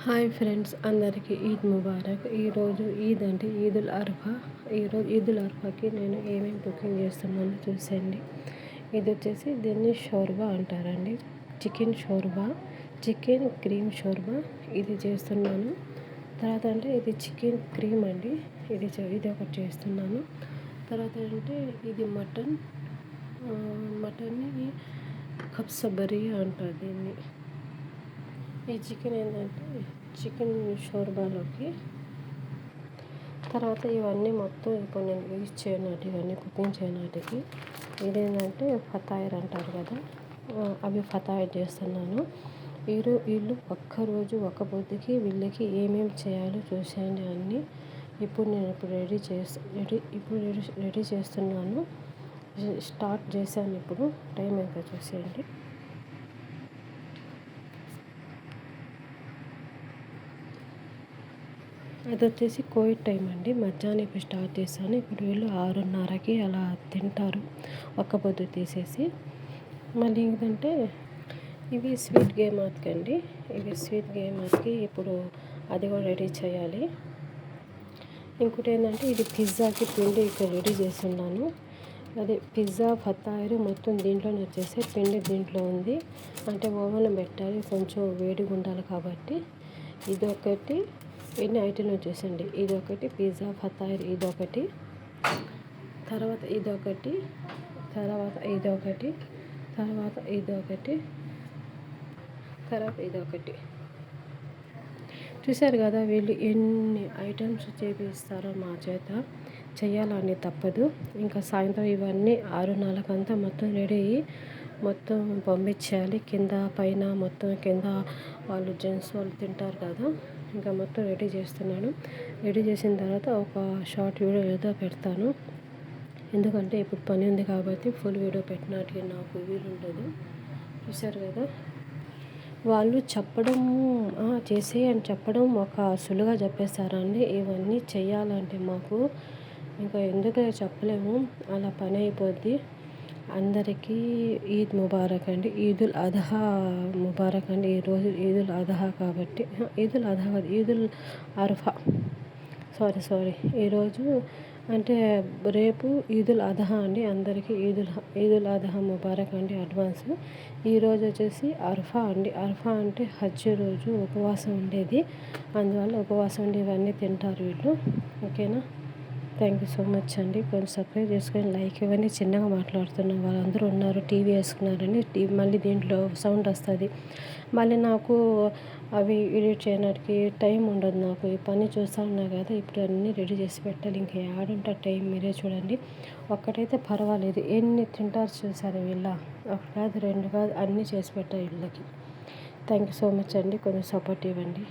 Hi friends, అందరికీ ఈద్ ముబారక్. ఈరోజు ఈద్ అంటే ఈదుల్ అర్ఫా. ఈరోజు ఈదుల్ అర్ఫాకి నేను ఏమేమి కుకింగ్ చేస్తున్నానో చూసేయండి. ఇది వచ్చేసి దీన్ని షోర్బా అంటారండి. Chicken shorba, chicken cream shorba ఇది చేస్తున్నాను. తర్వాత అంటే ఇది చికెన్ క్రీమ్ అండి, ఇది ఒకటి చేస్తున్నాను. తర్వాత అంటే ఇది మటన్ని కబ్సబరియా అంటారు దీన్ని. ఈ చికెన్ ఏంటంటే చికెన్ షోర్బాలోకి. తర్వాత ఇవన్నీ మొత్తం ఇప్పుడు నేను యూజ్ చేయనాటి, ఇవన్నీ కుకింగ్ చేయనాటికి ఇదేంటంటే ఫతాయిర్ అంటారు కదా, అవి ఫతాయిర్ చేస్తున్నాను. వీళ్ళు ఒక్కరోజు ఒక పొద్దుకి వీళ్ళకి ఏమేమి చేయాలో చూసేయండి అన్నీ. ఇప్పుడు నేను రెడీ చేస్తున్నాను. స్టార్ట్ చేశాను. ఇప్పుడు టైం ఎంత చూసేయండి. అది వచ్చేసి కోవిడ్ టైం అండి. మధ్యాహ్నం ఇప్పుడు స్టార్ట్ చేశాను. ఇప్పుడు వీళ్ళు 6:30కి అలా తింటారు, ఒక్క పొద్దు తీసేసి. మళ్ళీ ఏంటంటే ఇవి స్వీట్ గేమాత్కి అండి. ఇవి స్వీట్ గేమాత్కి ఇప్పుడు అది కూడా రెడీ చేయాలి. ఇంకోటి ఏంటంటే ఇది పిజ్జాకి పిండి ఇక్కడ రెడీ చేస్తున్నాను. అదే పిజ్జా ఫతాయిరు మొత్తం దీంట్లోనే వచ్చేసి పిండి దీంట్లో ఉంది. అంటే ఓవెన్ పెట్టాలి, కొంచెం వేడిగా ఉండాలి కాబట్టి. ఇదొకటి, ఎన్ని ఐటెంలు వచ్చేసండి. ఇదొకటి పిజ్జా ఫతాయిర్, ఇదొకటి, తర్వాత ఇదొకటి, తర్వాత ఇదొకటి, తర్వాత ఇదొకటి, తర్వాత ఇదొకటి. చూశారు కదా వీళ్ళు ఎన్ని ఐటమ్స్ చేపిస్తారో మా చేత. చెయ్యాలని తప్పదు. ఇంకా సాయంత్రం ఇవన్నీ 6:04 మొత్తం రెడీ అయ్యి మొత్తం పంపించేయాలి. కింద పైన మొత్తం కింద వాళ్ళు జెంట్స్ వాళ్ళు తింటారు కదా, ఇంకా మొత్తం రెడీ చేస్తున్నాను. రెడీ చేసిన తర్వాత ఒక షార్ట్ వీడియో ఏదో పెడతాను. ఎందుకంటే ఇప్పుడు పని ఉంది కాబట్టి ఫుల్ వీడియో పెట్టినట్టుగా నాకు వీలుండదు. చూశారు కదా, వాళ్ళు చెప్పడం చేసే అని చెప్పడం ఒక సులువుగా చెప్పేస్తారండి. ఇవన్నీ చెయ్యాలంటే మాకు ఇంకా ఎందుకు చెప్పలేము, అలా పని అయిపోద్ది. అందరికీ ఈద్ ముబారక్ అండి. ఈదుల్ అదహా ముబారక్ అండి. ఈరోజు ఈదుల్ అదహా కాబట్టి, ఈదుల్ అదహా కాదు, ఈదుల్ అర్ఫా, సారీ. ఈరోజు అంటే రేపు ఈదుల్ అదహా అండి. అందరికీ ఈదుల్ అదహా ముబారక్ అండి అడ్వాన్స్. ఈరోజు వచ్చేసి అర్ఫా అండి. అర్ఫా అంటే హజ్ రోజు ఉపవాసం ఉండేది. అందువల్ల ఉపవాసం ఉండి ఇవన్నీ తింటారు వీళ్ళు. ఓకేనా, థ్యాంక్ యూ సో మచ్ అండి. కొంచెం సబ్స్క్రైబ్ చేసుకొని లైక్ ఇవ్వండి. చిన్నగా మాట్లాడుతున్న వాళ్ళందరూ ఉన్నారు, టీవీ వేసుకున్నారండి. మళ్ళీ దీంట్లో సౌండ్ వస్తుంది. మళ్ళీ నాకు అవి ఎడిట్ చేయడానికి టైం ఉండదు. నాకు ఈ పని చూస్తూ ఉన్నా కదా, ఇప్పుడు అన్నీ రెడీ చేసి పెట్టాలి. ఇంకా యాడుంటే టైం మీరే చూడండి. ఒక్కటైతే పర్వాలేదు, ఎన్ని తింటారు చూసారు వీళ్ళ. ఒక కాదు, రెండు కాదు, అన్నీ చేసి పెట్టాలి వీళ్ళకి. థ్యాంక్ యూ సో మచ్ అండి. కొంచెం సపోర్ట్ ఇవ్వండి.